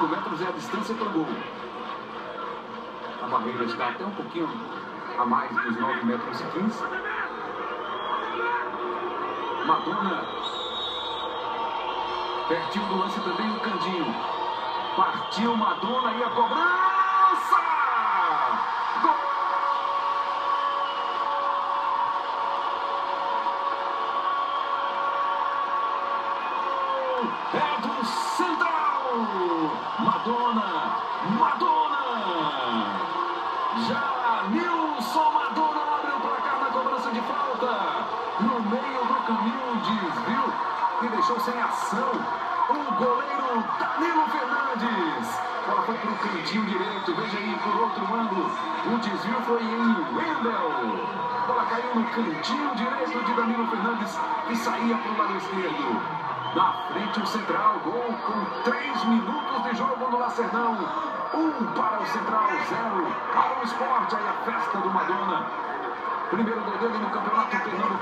metros é a distância para o gol. A barreira está até um pouquinho a mais dos 9 metros e 15. Madonna. Pertinho do lance também o Candinho. Partiu Madonna e a cobrança! Gol! É do Central! Madonna! Já Nilson Madonna abre o placar na cobrança de falta. No meio do caminho, desvio que deixou sem ação o goleiro Danilo Fernandes. Ela foi para o cantinho direito, veja aí por outro ângulo. O desvio foi em Wendel. Ela caiu no cantinho direito de Danilo Fernandes, que saía para o lado esquerdo. Na frente o Central, gol com 3 minutos de jogo no Lacerdão. 1 para o Central, 0 para o Sport. Aí a festa do Madonna. Primeiro gol dele no Campeonato Pernambucano.